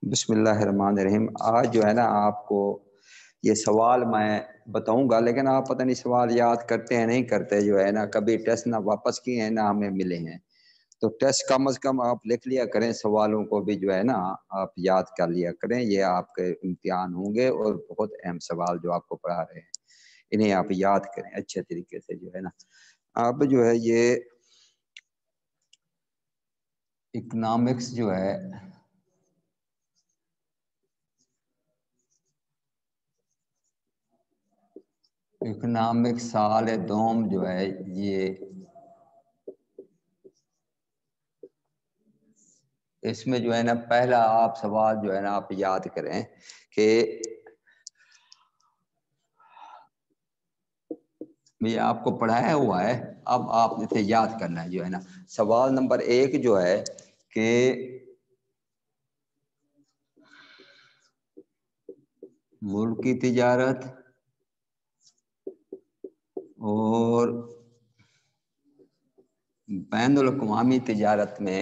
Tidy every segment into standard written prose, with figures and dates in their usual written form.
بسم اللہ الرحمن الرحیم۔ آج جو ہے نا آپ کو یہ سوال میں بتاؤں گا، لیکن آپ پتہ نہیں سوال یاد کرتے ہیں نہیں کرتے، جو ہے نا کبھی ٹیسٹ نہ واپس کیے ہیں نہ ہمیں ملے ہیں، تو ٹیسٹ کم از کم آپ لکھ لیا کریں، سوالوں کو بھی جو ہے نا آپ یاد کر لیا کریں، یہ آپ کے امتحان ہوں گے اور بہت اہم سوال جو آپ کو پڑھا رہے ہیں انہیں آپ یاد کریں اچھے طریقے سے۔ جو ہے نا اب جو ہے یہ اکنامکس جو ہے اکنامک سال دوم جو ہے یہ اس میں جو ہے نا پہلا آپ سوال جو ہے نا آپ یاد کریں کہ یہ آپ کو پڑھایا ہوا ہے، اب آپ اسے یاد کرنا ہے۔ جو ہے نا سوال نمبر 1 جو ہے کہ ملکی تجارت اور بین الاقوامی تجارت میں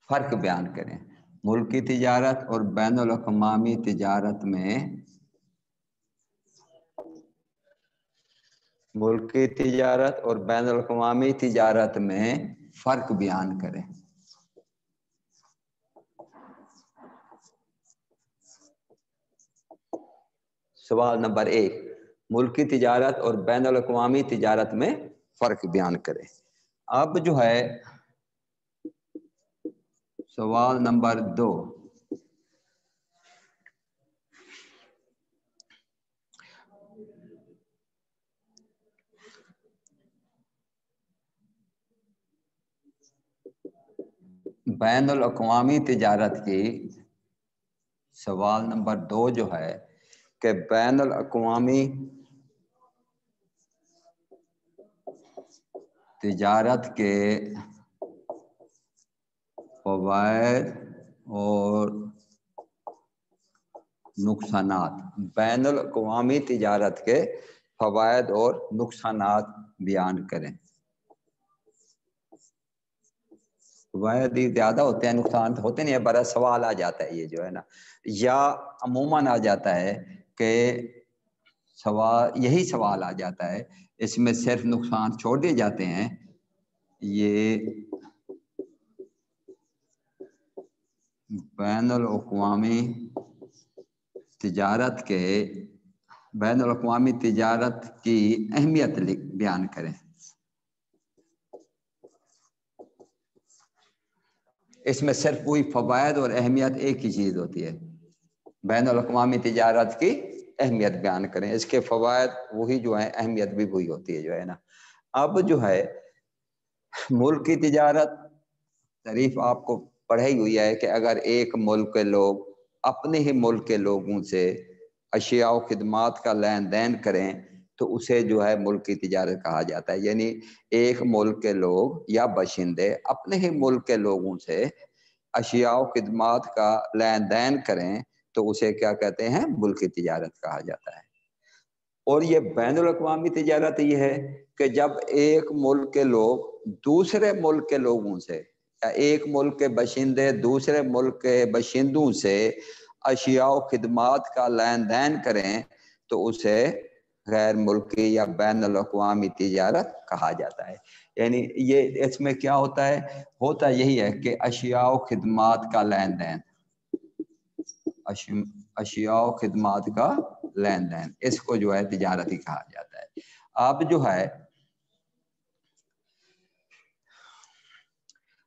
فرق بیان کریں۔ ملکی تجارت اور بین الاقوامی تجارت میں ملکی تجارت اور بین الاقوامی تجارت میں فرق بیان کریں۔ سوال نمبر 1، ملکی تجارت اور بین الاقوامی تجارت میں فرق بیان کریں۔ اب جو ہے سوال نمبر 2، بین الاقوامی تجارت کی سوال نمبر 2 جو ہے کہ بین الاقوامی تجارت کے فوائد اور نقصانات، بین الاقوامی تجارت کے فوائد اور نقصانات بیان کریں۔ فوائد ہی زیادہ ہوتے ہیں، نقصان ہوتے نہیں ہے، بڑا سوال آ جاتا ہے یہ جو ہے نا، یا عموماً آ جاتا ہے کہ یہی سوال آ جاتا ہے، اس میں صرف نقصان چھوڑ دیے جاتے ہیں۔ یہ بین الاقوامی تجارت کے بین الاقوامی تجارت کی اہمیت بیان کریں۔ اس میں صرف وہی فوائد اور اہمیت ایک ہی چیز ہوتی ہے، بین الاقوامی تجارت کی اہمیت بیان کریں، اس کے فوائد وہی جو ہیں، اہمیت بھی وہی ہوتی ہے جو ہے نا۔ اب جو ہے ملک کی تجارت تعریف آپ کو پڑھی ہوئی ہے کہ اگر ایک ملک کے لوگ اپنے ہی ملک کے لوگوں سے اشیاء و خدمات کا لین دین کریں تو اسے جو ہے ملک کی تجارت کہا جاتا ہے، یعنی ایک ملک کے لوگ یا باشندے اپنے ہی ملک کے لوگوں سے اشیاء و خدمات کا لین دین کریں تو اسے کیا کہتے ہیں؟ ملک کی تجارت کہا جاتا ہے۔ اور یہ بین الاقوامی تجارت یہ ہے کہ جب ایک ملک کے لوگ دوسرے ملک کے لوگوں سے یا ایک ملک کے باشندے دوسرے ملک کے باشندوں سے اشیاء و خدمات کا لین دین کریں تو اسے غیر ملکی یا بین الاقوامی تجارت کہا جاتا ہے۔ یعنی یہ اس میں کیا ہوتا ہے؟ ہوتا یہی ہے کہ اشیاء و خدمات کا لین دین، اشیاء و خدمات کا لین دین، اس کو جو ہے تجارت ہی کہا جاتا ہے۔ اب جو ہے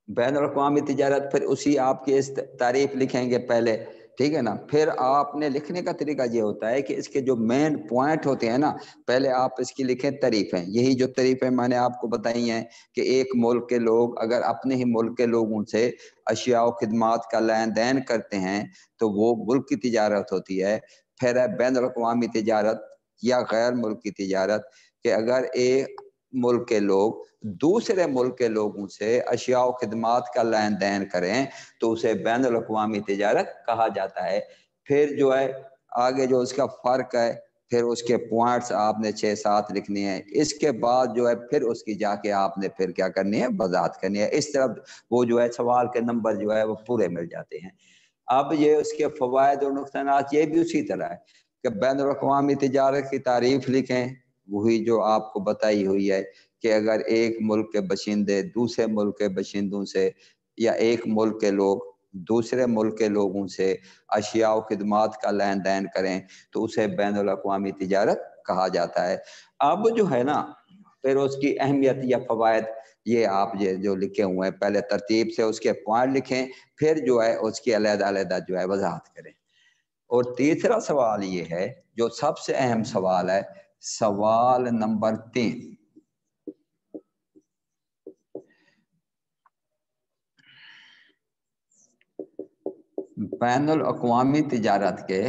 بین الاقوامی تجارت، پھر اسی آپ کی اس تعریف لکھیں گے پہلے، ٹھیک ہے نا، پھر آپ نے لکھنے کا طریقہ یہ ہوتا ہے کہ اس کے جو مین پوائنٹ ہوتے ہیں نا، پہلے آپ اس کی لکھیں تعریفیں، یہی جو تعریفیں میں نے آپ کو بتائی ہیں کہ ایک ملک کے لوگ اگر اپنے ہی ملک کے لوگوں سے اشیاء و خدمات کا لین دین کرتے ہیں تو وہ ملک کی تجارت ہوتی ہے۔ پھر ہے بین الاقوامی تجارت یا غیر ملک کی تجارت، کہ اگر ایک ملک کے لوگ دوسرے ملک کے لوگوں سے اشیاء و خدمات کا لین دین کریں تو اسے بین الاقوامی تجارت کہا جاتا ہے۔ پھر جو ہے آگے جو اس کا فرق ہے پھر اس کے پوائنٹس آپ نے 6-7 لکھنے ہیں. اس کے بعد جو ہے پھر اس کی جا کے آپ نے پھر کیا کرنی ہے، وضاحت کرنی ہے. اس طرح وہ جو ہے سوال کے نمبر جو ہے وہ پورے مل جاتے ہیں. اب یہ اس کے فوائد اور نقصانات یہ بھی اسی طرح ہے کہ بین الاقوامی تجارت کی تعریف لکھیں، وہی جو آپ کو بتائی ہوئی ہے کہ اگر ایک ملک کے باشندے دوسرے ملک کے باشندوں سے یا ایک ملک کے لوگ دوسرے ملک کے لوگوں سے اشیاء و خدمات کا لین دین کریں تو اسے بین الاقوامی تجارت کہا جاتا ہے. اب جو ہے نا پھر اس کی اہمیت یا فوائد یہ آپ یہ جو لکھے ہوئے ہیں پہلے ترتیب سے اس کے پوائنٹ لکھیں، پھر جو ہے اس کی علیحدہ علیحدہ جو ہے وضاحت کریں. اور تیسرا سوال یہ ہے جو سب سے اہم سوال ہے، سوال نمبر 3. بین الاقوامی تجارت کے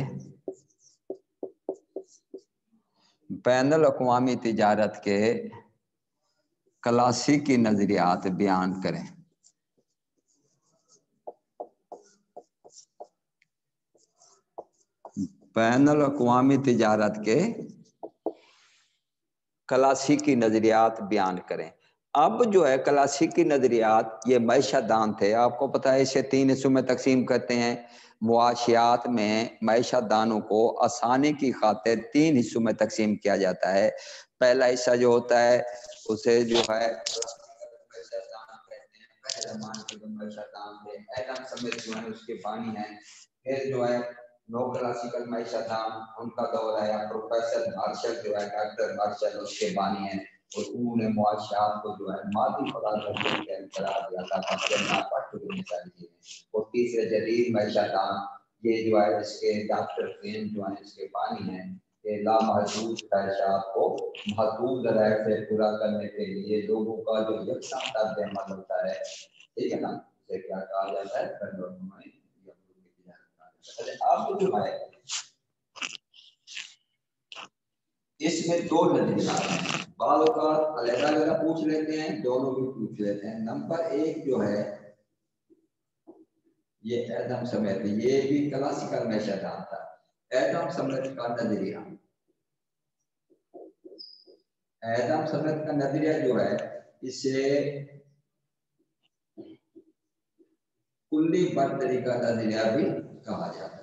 کلاسیکی نظریات بیان کریں. بین الاقوامی تجارت کے کلاسیکی نظریات بیان کریں. اب جو ہے کلاسیکی نظریات یہ معیشت دان تھے، آپ کو پتہ ہے اسے 3 حصوں میں تقسیم کرتے ہیں. معاشیات میں معیشت دانوں کو آسانی کی خاطر 3 حصوں میں تقسیم کیا جاتا ہے. پہلا حصہ جو ہوتا ہے اسے جو ہے اس کے بانی ہیں. پھر جو ہے نو کلاسیکل معیشت دان ان کا دور ہے، پروفیسر مارشل جو ہے ڈاکٹر مارشل اس کے بانی ہیں، اور انہوں نے معاشیات کو جو ہے مادی فلاح کے قرار دیا تھا. اور تیسرے جدید معیشت دان یہ جو ہے اس کے ڈاکٹر فین جو ہے اس کے بانی ہیں کہ لامحدود خواہشات کو محدود ذرائع سے پورا کرنے کے لیے لوگوں کا جو یکساں طرز عمل ہوتا ہے، ٹھیک ہے نا، اسے کیا کہا جاتا ہے. اب جو ہے اس میں 2 نظریات ہیں، بعض اوقات علیحدہ علیحدہ پوچھ لیتے ہیں، دونوں بھی پوچھ لیتے ہیں. نمبر 1 جو ہے یہ ایڈم سمتھ، یہ بھی کلاسیکل معیشت دان تھا. ایڈم سمتھ کا نظریہ، ایڈم سمتھ کا نظریہ جو ہے اسے کلی برتری کا نظریہ بھی کہا جاتا ہے.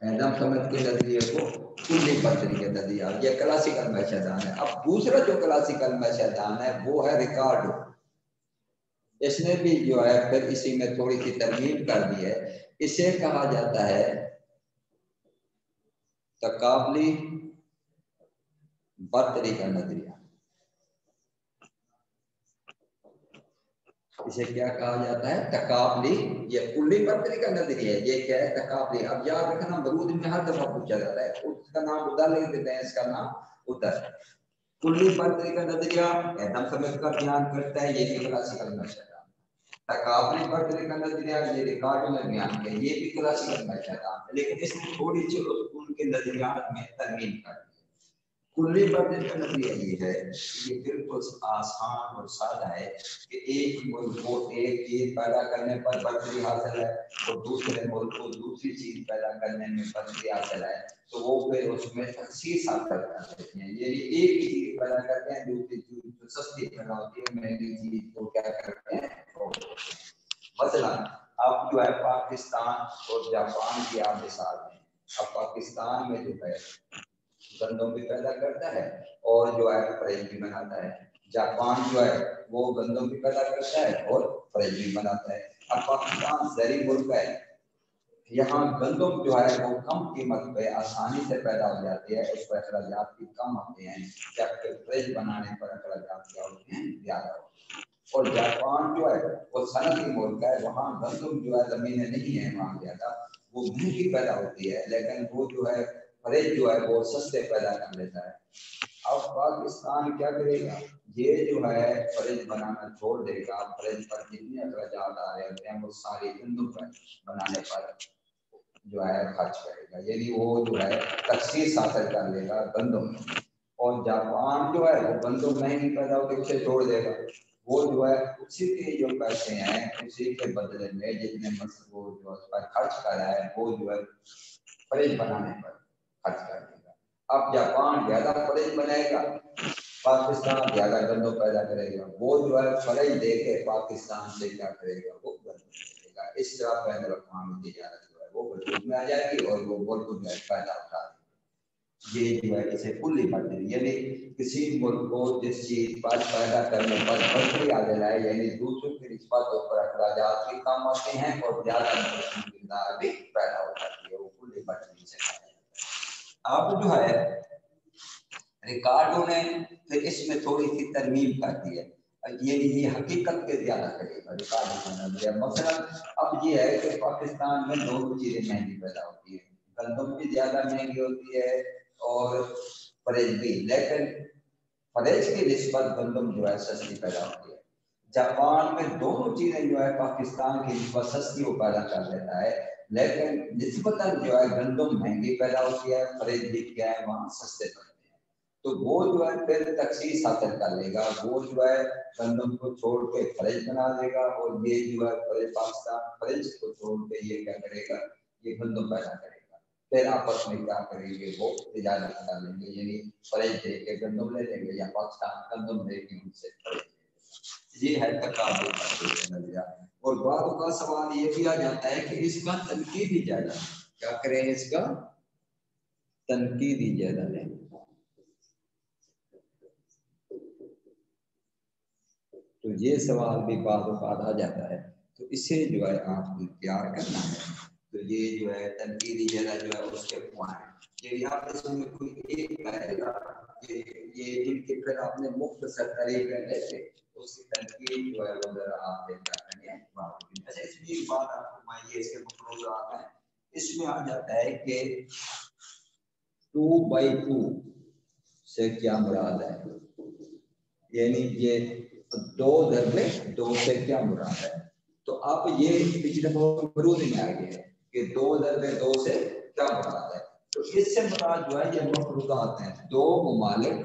ایڈم سمتھ کے نظریے کو کلی برتری کا نظریہ، یہ کلاسیکل معیشت دان ہے. اب دوسرا جو کلاسیکل معیشت دان ہے وہ ہے ریکارڈو. اس نے بھی جو ہے پھر اسی میں تھوڑی سی ترمیم کر دی ہے. اسے کہا جاتا ہے تقابلی برتری کا نظریہ. اسے کیا کہا جاتا ہے؟ تقابلی. یہ کلی برتری کا نظریہ ہے، یہ کیا ہے؟ تقابلی. اب یاد رکھنا مرود میں ہر دفعہ پوچھا جاتا ہے، اس کا نام ادھر لکھ دیتے ہیں، اس کا نام ادھر. کلی برتری کا نظریہ ایڈم سمتھ کا بیان کرتا ہے، یہ بھی کلاسیکل معیشت دان. تقابلی برتری کا نظریہ یہ ریکارڈو نے بیان کیا، یہ بھی کلاسیکل معیشت دان ہے، لیکن اس نے تھوڑی سی ان کے نظریات میں ترمیم کر دی. کلی برتری کا نظریہ یہ ہے، یہ بالکل آسان اور سادہ ہے کہ ایک ملک کو ایک چیز پیدا کرنے پر برتری حاصل ہے اور دوسرے ملک کو دوسری چیز پیدا کرنے میں برتری حاصل ہے، تو وہ پھر اس میں تخصیص حاصل کر دیتے ہیں. یعنی ایک ہی چیز پیدا کرتے ہیں، دوسری چیز جو سستی پیدا ہوتی ہے مہنگی چیز کو کیا کرتے ہیں. مثلا اب جو ہے پاکستان اور جاپان کی آپ مثال ہیں. اب پاکستان میں جو ہے گندم بھی پیدا کرتا ہے اور جو ہے فریج بھی بناتا ہے. جاپان جو ہے وہ گندم بھی پیدا کرتا ہے اور فریج بھی بناتا ہے. اب پاکستان زرعی ملک ہے، یہاں گندم جو ہے وہ کم قیمت پہ آسانی سے پیدا ہو جاتی ہے، اس پر اخراجات بھی کم ہوتے ہیں، جبکہ فریج بنانے پر اخراجات کیا ہوتے ہیں؟ زیادہ ہوتے ہیں. اور جاپان جو ہے وہ صنعتی ملک ہے، وہاں گندم جو ہے زمینیں نہیں ہیں وہاں زیادہ، وہ مہنگی پیدا ہوتی ہے، لیکن وہ جو ہے فریج جو ہے وہ سستے پیدا کر لیتا ہے. اب پاکستان کیا کرے گا؟ یہ جو ہے فریج بنانا چھوڑ دے گا، فریج پر جتنے اخراجات آ رہے ہوتے ہیں وہ سارے گندم پر بنانے پر جو ہے خرچ کرے گا، یعنی وہ جو ہے تخصیص حاصل کر لے گا گندم. اور جاپان جو ہے وہ گندم مہنگی پیدا ہوتی ہے اسے چھوڑ دے گا، وہ جو ہے اسی کے جو پیسے ہیں اسی کے بدلے میں جتنے وہ جو اس پر خرچ کر رہا ہے وہ جو ہے فریج بنانے پر خرچ کر دے گا. اب جاپان زیادہ فریج بنائے گا، پاکستان زیادہ گندم پیدا کرے گا، وہ جو ہے فریج دے کے پاکستان سے کیا کرے گا، وہ گندم کرے گا. اس طرح بین الاقوامی تجارت جو ہے وہ وجود میں آ جائے گی اور وہ ملک میں پیدا ہوتا ہے. یہ جو ہے اسے کلی بڑھتی، یعنی کسی ملک کو جس چیز پر پیدا کرنے پر بڑھتی آ جائے، یعنی دوسروں کی نسبت پر اخراجات بھی کم آتے ہیں اور زیادہ مقدار بھی پیدا ہو جاتی ہے، وہ کلی بڑھتی سے کہا جاتا ہے. اب جو ہے ریکارڈوں نے پھر اس میں تھوڑی سی ترمیم کر دی ہے، یہ حقیقت کے زیادہ کرے گا ریکارڈ. مثلا اب یہ ہے کہ پاکستان میں دونوں چیزیں مہنگی پیدا ہوتی ہے، گندم بھی زیادہ مہنگی ہوتی ہے اور فریج بھی، لیکن فریج کی نسبت گندم جو ہے سستی پیدا ہوتی ہے. جاپان میں دونوں چیزیں جو ہے پاکستان کی نسبت سستی کو پیدا کر دیتا ہے، لیکن نسبتاً جو ہے گندم مہنگی پیدا ہوتی ہے، فریج بھی کیا ہے وہاں سستے پڑتے ہیں. تو وہ جو ہے پھر تخصیص حاصل کر لے گا، وہ جو ہے گندم کو چھوڑ کے فریج بنا دے گا، اور یہ جو ہے فریج پاکستان فریج کو چھوڑ کے یہ کیا کرے گا، یہ گندم پیدا کرے گا. پھر آپس میں کیا کریں گے، وہ تجارت کر لیں گے، یعنی فریج دے کے گندم لے لیں گے یا پاکستان گندم دے کے ان سے فریج لے لیں گے. یہ ہے تقابل کا نظریہ. اور بعض کا سوال یہ بھی آ جاتا ہے کہ اس کا تنقیدی جائزہ کیا کریں، اس کا تنقیدی جائزہ لیں. تو یہ سوال بھی بعض اوقات آ جاتا ہے، تو اسے جو ہے آپ کو تیار کرنا ہے. تو یہ جو ہے تنقیدی جائزہ جو ہے اس کے پوائنٹ، یعنی آپ اس میں کوئی ایک کہے گا کہ یہ جن کے پھر آپ نے مختصر طریقے لیتے اس کی تنقید جو ہے وہ ذرا آپ دیکھ کریں گے. اچھا اس میں ایک بات آپ کو میں یہ اس کے مفروضات ہیں، اس میں آ جاتا ہے کہ 2/2 سے کیا مراد ہے، یعنی یہ 2/2 سے کیا مراد ہے. تو آپ یہ پچھلے مفروض میں آ گئے کہ 2/2 سے کیا مراد ہے. تو اس سے مراد جو ہے یہ مفروضات ہیں، دو ممالک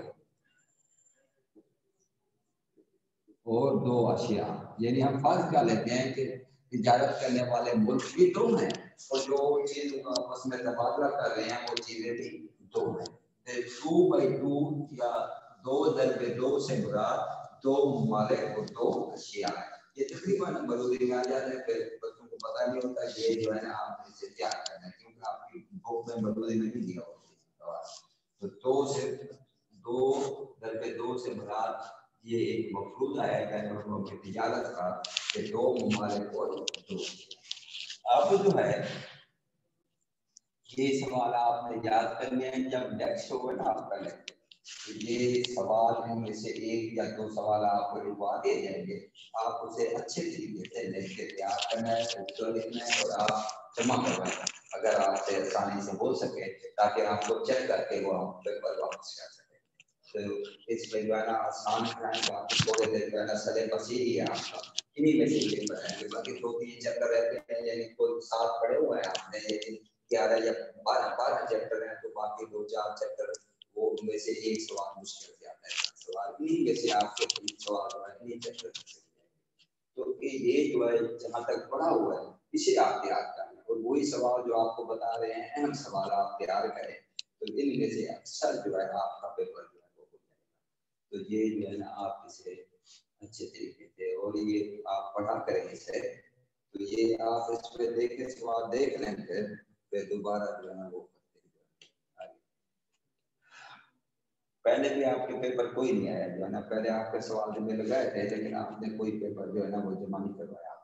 اور دو اشیاء. یعنی ہم فرض کر لیتے ہیں کہ تجارت کرنے والے ملک بھی دو ہیں اور جو چیز آپس میں تبادلہ کر رہے ہیں وہ چیزیں بھی دو ہیں. 2/2 یا 2/2 سے مراد دو ممالک اور دو اشیاء ہے. یہ تقریباً مروری میں آ جاتا ہے، پھر بچوں کو پتہ نہیں ہوتا یہ جو ہے نا آپ اسے تیار کرنا ہے کیونکہ آپ کی بک میں مروری میں نہیں دیا ہوتا. تو 2/2 سے مراد یہ ایک مفروض ہے بین الاقوامی تجارت کا کہ دو ممالک اور دو. اب جو ہے یہ سوال آپ نے یاد کرنے ہیں، جب نیکسٹ ہوگا نا آپ کا لیکچر تو یہ سوال میں سے ایک یا دو سوال آپ کو لکھوا دیے جائیں گے، آپ اسے اچھے طریقے سے لکھ کے تیار کرنا ہے، لکھنا ہے اور آپ جمع کروائیں اگر آپ سے آسانی سے ہو سکے، تاکہ آپ کو چیک کر کے وہ آپ پیپر واپس کر سکیں. تو اس پہ جو ہے نا آسان کرائیں گا، تھوڑے دیر جو ہے نا سلے بسی ہی ہے آپ کا، انہیں میں سے پیپر آئیں گے. باقی 2-3 چیپٹر رہتے ہیں، یعنی کوئی ساتھ پڑھے ہوئے ہیں آپ نے 11 یا 12 چیپٹر ہیں، تو باقی 2-4 چیپٹر وہ ان میں سے ایک سوال مشکل سے آتا ہے. سوال انہیں میں سے آپ کے 3 سوال انہیں چیپٹر سے. تو یہ جو ہے جہاں تک پڑھا ہوا ہے اسے آپ تیار کریں اور وہی سوال جو آپ کو بتا رہے ہیں اہم سوال آپ تیار کریں، تو ان میں سے اکثر جو ہے آپ کا پیپر جو ہے وہ ہو جائے گا. تو یہ جو ہے نا آپ اسے اچھے طریقے سے اور یہ آپ پڑھا کریں اسے، تو یہ آپ اس پہ دیکھ کے سوال دیکھ لیں پھر دوبارہ جو ہے نا وہ پہلے بھی آپ کے پیپر کوئی نہیں آیا جو ہے نا، پہلے آپ کے سوال میں لگائے تھے لیکن آپ نے کوئی پیپر جو ہے نا وہ جمع نہیں کروایا.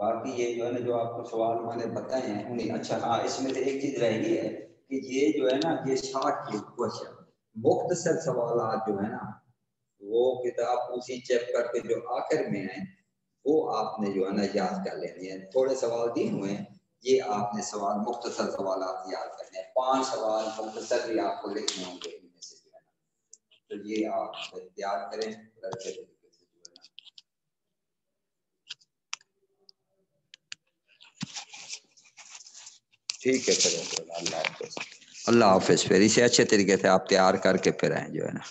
باقی یہ جو ہے نا جو آپ کو سوال میں نے بتائے ہیں انہیں، اچھا ہاں اس میں سے ایک چیز رہ گئی ہے کہ یہ جو ہے نا یہ شارٹ کوشچن مختصر سوالات جو ہے نا وہ کتاب اسی چیپٹر کے جو آخر میں ہیں وہ آپ نے جو ہے نا یاد کر لینے ہیں. تھوڑے سوال دیے ہوئے ہیں، یہ آپ نے سوال مختصر سوالات یاد کرنے ہیں. 5 سوال مختصر بھی آپ کو لکھنے ہوں گے ان میں سے جو ہے نا، تو یہ آپ یاد کریں. ٹھیک ہے پھر اللہ حافظ. اللہ حافظ. پھر اسے اچھے طریقے سے آپ تیار کر کے پھر آئیں جو ہے نا.